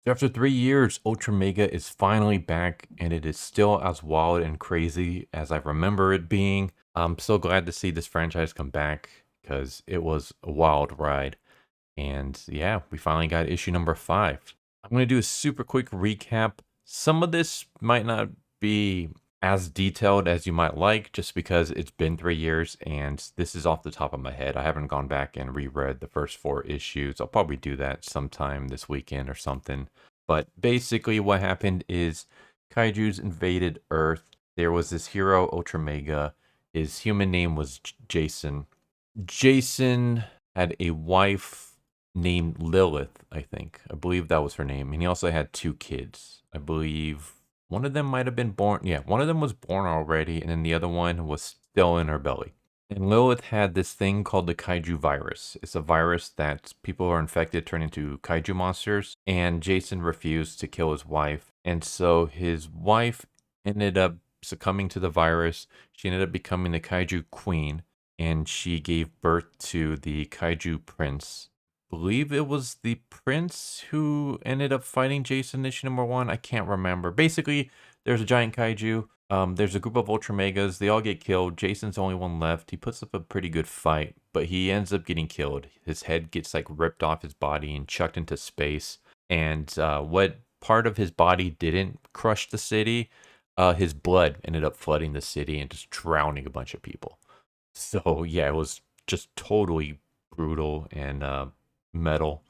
After 3 years, Ultramega is finally back, and it is still as wild and crazy as I remember it being. I'm so glad to see this franchise come back because it was a wild ride. And yeah, we finally got issue number 5. I'm going to do a super quick recap. Some of this might not be as detailed as you might like just because it's been 3 years and this is off the top of my head. I haven't gone back and reread the first 4 issues. I'll probably do that sometime this weekend or something. But basically what happened is kaijus invaded Earth. There was this hero, Ultramega. His human name was Jason. Jason had a wife named Lilith, I think. I believe that was her name. And he also had 2 kids. I believe one of them might have been born. Yeah, one of them was born already, and then the other one was still in her belly. And Lilith had this thing called the Kaiju virus. It's a virus that people who are infected turn into kaiju monsters. And Jason refused to kill his wife. And so his wife ended up succumbing to the virus. She ended up becoming the Kaiju Queen. And she gave birth to the Kaiju Prince. Believe it was the prince who ended up fighting Jason issue number 1. I can't remember. Basically, there's a giant kaiju. There's a group of Ultramegas. They all get killed. Jason's the only one left. He puts up a pretty good fight, but he ends up getting killed. His head gets like ripped off his body and chucked into space. And what part of his body didn't crush the city, his blood ended up flooding the city and just drowning a bunch of people. So yeah, it was just totally brutal and metal.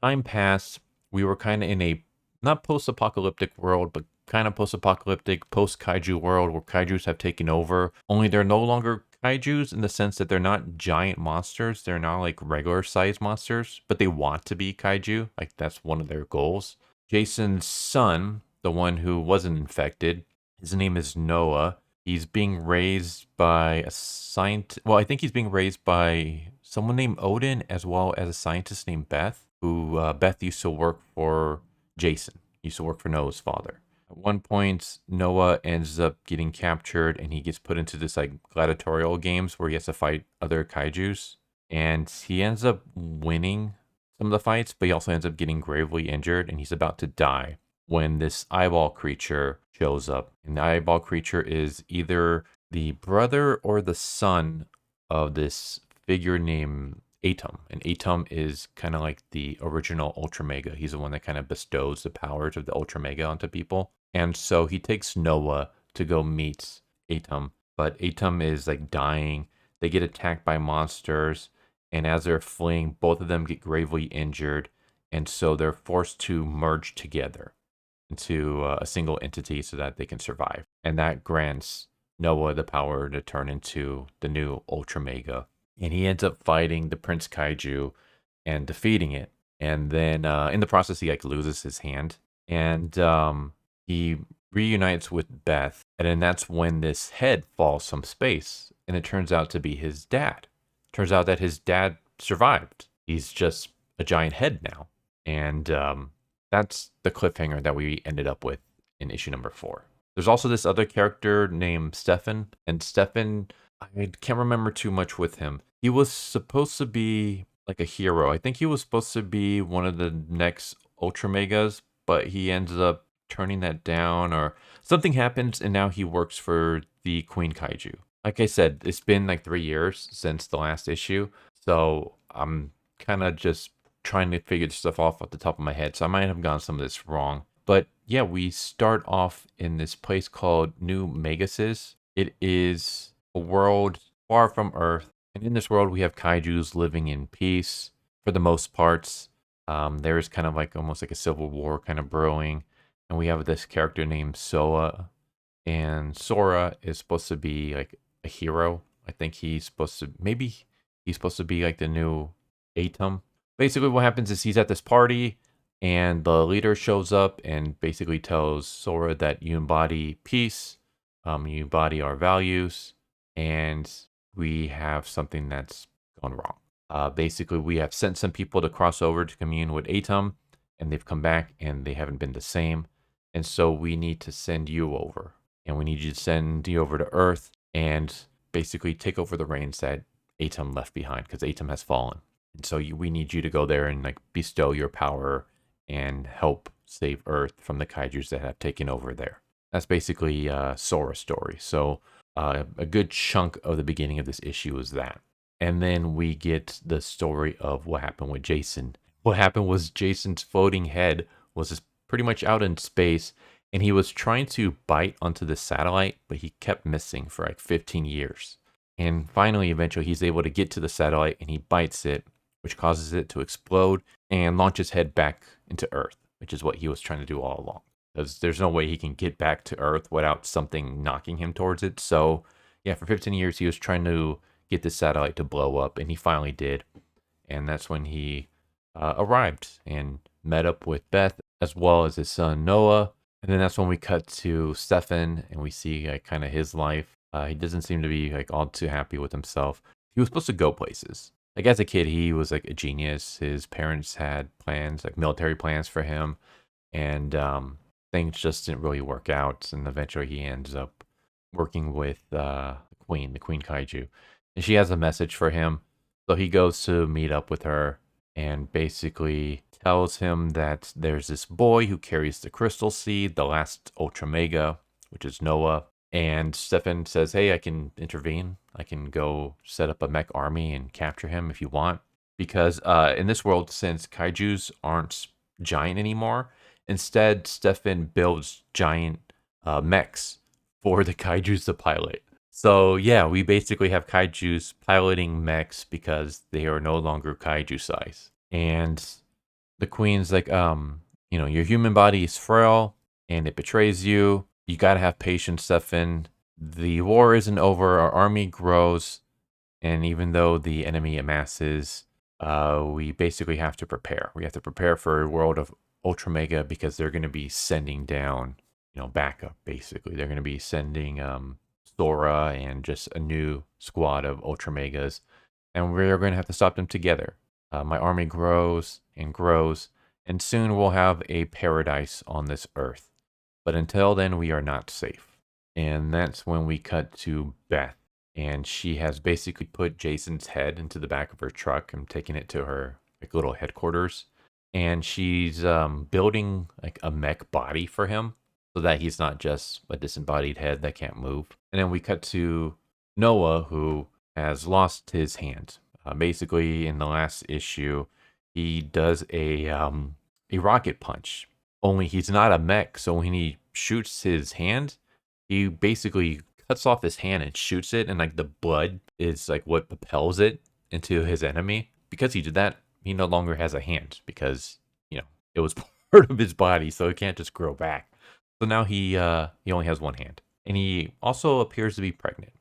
Time passed. We were kind of in a not post-apocalyptic world, but kind of post-apocalyptic, post-kaiju world where kaijus have taken over. Only they're no longer kaijus in the sense that they're not giant monsters. They're not like regular sized monsters, but they want to be kaiju. Like that's one of their goals. Jason's son, the one who wasn't infected, his name is Noah. He's being raised by a scientist. Well, I think he's being raised by someone named Odin as well as a scientist named Beth, who Beth used to work for Jason, used to work for Noah's father. At one point, Noah ends up getting captured and he gets put into this like gladiatorial games where he has to fight other kaijus. And he ends up winning some of the fights, but he also ends up getting gravely injured and he's about to die when this eyeball creature shows up. And the eyeball creature is either the brother or the son of this figure named Atom. And Atom is kind of like the original Ultramega. He's the one that kind of bestows the powers of the Ultramega onto people. And so he takes Noah to go meet Atom. But Atom is like dying. They get attacked by monsters. And as they're fleeing, both of them get gravely injured. And so they're forced to merge together into a single entity so that they can survive. And that grants Noah the power to turn into the new Ultramega. And he ends up fighting the Prince Kaiju and defeating it. And then in the process, he like loses his hand. And he reunites with Beth. And then that's when this head falls from space. And it turns out to be his dad. Turns out that his dad survived. He's just a giant head now. And that's the cliffhanger that we ended up with in issue number 4. There's also this other character named Stefan. And Stefan, I can't remember too much with him. He was supposed to be like a hero. I think he was supposed to be one of the next Ultramegas, but he ends up turning that down or something happens and now he works for the Queen Kaiju. Like I said, it's been like 3 years since the last issue. So I'm kind of just trying to figure this stuff off at the top of my head. So I might have gotten some of this wrong. But yeah, we start off in this place called New Megasis. It is a world far from Earth. And in this world, we have kaijus living in peace for the most parts. There is kind of like almost like a civil war kind of brewing. And we have this character named Soa. And Sora is supposed to be like a hero. I think he's supposed to, maybe he's supposed to be like the new Atom. Basically what happens is he's at this party and the leader shows up and basically tells Sora that you embody peace, you embody our values, and we have something that's gone wrong. Basically, we have sent some people to cross over to commune with Atom, and they've come back and they haven't been the same. And so we need to send you over. And we need you to send you over to Earth and basically take over the reins that Atom left behind because Atom has fallen. And so we need you to go there and like bestow your power and help save Earth from the kaijus that have taken over there. That's basically Sora's story. So a good chunk of the beginning of this issue is that. And then we get the story of what happened with Jason. What happened was Jason's floating head was just pretty much out in space, and he was trying to bite onto the satellite, but he kept missing for like 15 years. And finally, eventually, he's able to get to the satellite and he bites it, which causes it to explode and launch his head back into Earth, which is what he was trying to do all along. Because there's no way he can get back to Earth without something knocking him towards it. So, yeah, for 15 years, he was trying to get this satellite to blow up, and he finally did. And that's when he arrived and met up with Beth as well as his son Noah. And then that's when we cut to Stefan and we see like kind of his life. He doesn't seem to be like all too happy with himself. He was supposed to go places. Like as a kid, he was like a genius. His parents had plans, like military plans for him, and things just didn't really work out. And eventually, he ends up working with the Queen Kaiju, and she has a message for him. So he goes to meet up with her and basically tells him that there's this boy who carries the crystal seed, the last ULTRAMEGA, which is Noah. And Stefan says, hey, I can intervene. I can go set up a mech army and capture him if you want. Because in this world, since kaijus aren't giant anymore, instead, Stefan builds giant mechs for the kaijus to pilot. So yeah, we basically have kaijus piloting mechs because they are no longer kaiju size. And the queen's like, your human body is frail and it betrays you. You gotta have patience, Stefan. The war isn't over. Our army grows, and even though the enemy amasses, we basically have to prepare. We have to prepare for a world of ULTRAMEGA because they're going to be sending down, backup. Basically, they're going to be sending Sora and just a new squad of ULTRAMEGAs, and we're going to have to stop them together. My army grows and grows, and soon we'll have a paradise on this earth. But until then, we are not safe. And that's when we cut to Beth. And she has basically put Jason's head into the back of her truck and taken it to her like little headquarters. And she's building like a mech body for him so that he's not just a disembodied head that can't move. And then we cut to Noah, who has lost his hand. Basically, in the last issue, he does a rocket punch. Only he's not a mech, so when he shoots his hand, he basically cuts off his hand and shoots it, and like the blood is like what propels it into his enemy. Because he did that, he no longer has a hand because it was part of his body, so it can't just grow back. So now he only has one hand, and he also appears to be pregnant.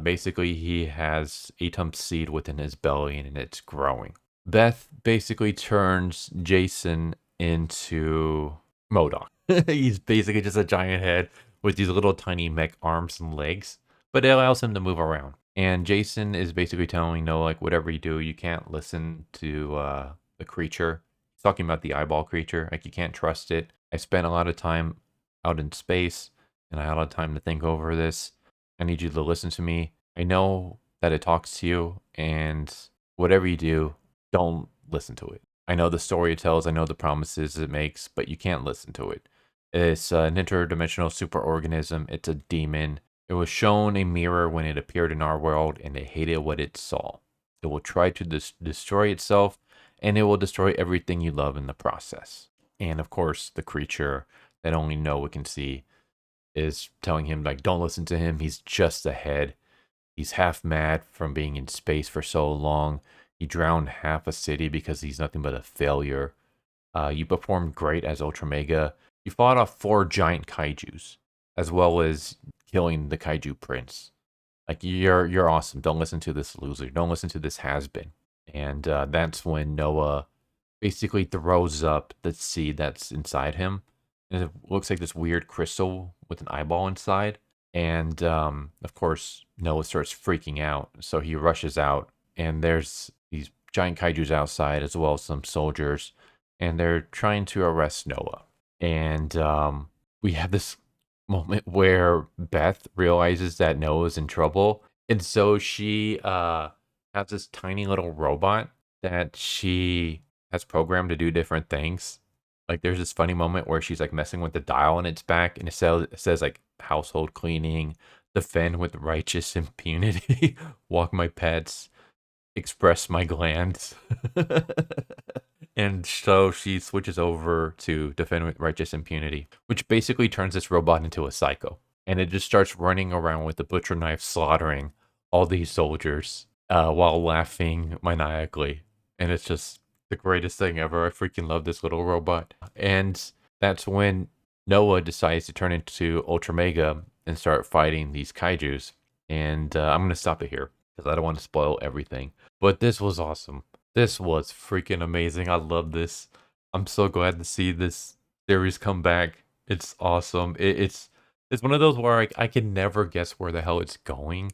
Basically, he has Atom's seed within his belly, and it's growing. Beth basically turns Jason into MODOK. He's basically just a giant head with these little tiny mech arms and legs, but it allows him to move around. And Jason is basically telling Noah, like, whatever you do, you can't listen to the creature. He's talking about the eyeball creature. Like, you can't trust it. I spent a lot of time out in space, and I had a lot of time to think over this. I need you to listen to me. I know that it talks to you, and whatever you do, don't listen to it. I know the story it tells, I know the promises it makes, but you can't listen to it. It's an interdimensional superorganism. It's a demon. It was shown a mirror when it appeared in our world, and it hated what it saw. It will try to destroy itself, and it will destroy everything you love in the process. And of course, the creature that only Noah can see is telling him, like, don't listen to him. He's just a head. He's half mad from being in space for so long. He drowned half a city because he's nothing but a failure. You performed great as ULTRAMEGA. You fought off 4 giant kaijus, as well as killing the kaiju prince. Like, you're awesome. Don't listen to this loser. Don't listen to this has-been. And that's when Noah basically throws up the seed that's inside him. And it looks like this weird crystal with an eyeball inside. And of course, Noah starts freaking out. So he rushes out, and there's these giant kaijus outside, as well as some soldiers. And they're trying to arrest Noah. And we have this moment where Beth realizes that Noah's in trouble. And so she has this tiny little robot that she has programmed to do different things. Like, there's this funny moment where she's, like, messing with the dial on its back, and it says, like, household cleaning, defend with righteous impunity, walk my pets, express my glands. And so she switches over to defend with righteous impunity, which basically turns this robot into a psycho. And it just starts running around with the butcher knife, slaughtering all these soldiers while laughing maniacally. And it's just the greatest thing ever. I freaking love this little robot. And that's when Noah decides to turn into Ultramega and start fighting these kaijus. And I'm going to stop it here because I don't want to spoil everything. But this was awesome. This was freaking amazing. I love this. I'm so glad to see this series come back. It's awesome. It's one of those where I can never guess where the hell it's going.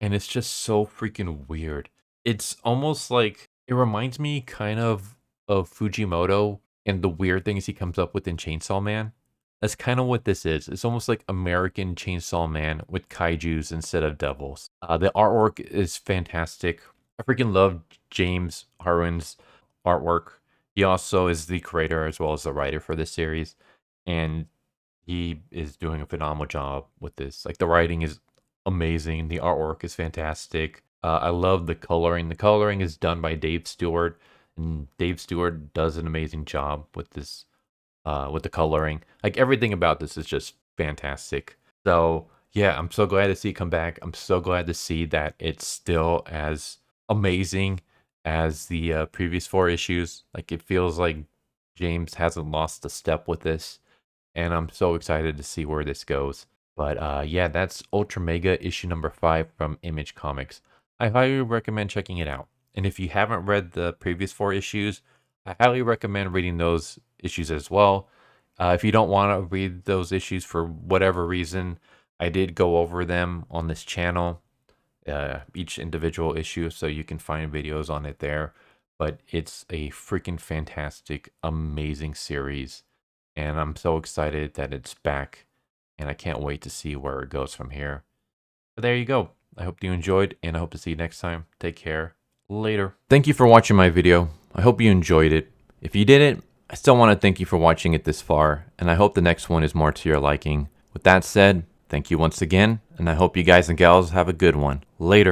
And it's just so freaking weird. It's almost like it reminds me kind of Fujimoto and the weird things he comes up with in Chainsaw Man. That's kind of what this is. It's almost like American Chainsaw Man with kaijus instead of devils. The artwork is fantastic. I freaking love James Harwin's artwork. He also is the creator as well as the writer for this series. And he is doing a phenomenal job with this. Like, the writing is amazing. The artwork is fantastic. I love the coloring. The coloring is done by Dave Stewart. And Dave Stewart does an amazing job with this, with the coloring. Like, everything about this is just fantastic. So, yeah, I'm so glad to see it come back. I'm so glad to see that it's still as amazing as the previous 4 issues. Like, it feels like James hasn't lost a step with this, and I'm so excited to see where this goes. But yeah, that's Ultra Mega issue number 5 from Image Comics. I highly recommend checking it out. And if you haven't read the previous 4 issues, I highly recommend reading those issues as well. If you don't want to read those issues for whatever reason, I did go over them on this channel. Each individual issue, so you can find videos on it there. But it's a freaking fantastic, amazing series, and I'm so excited that it's back, and I can't wait to see where it goes from here. But there you go. I hope you enjoyed, and I hope to see you next time. Take care. Later. Thank you for watching my video. I hope you enjoyed it. If you didn't, I still want to thank you for watching it this far, and I hope the next one is more to your liking. With that said, thank you once again, and I hope you guys and gals have a good one. Later.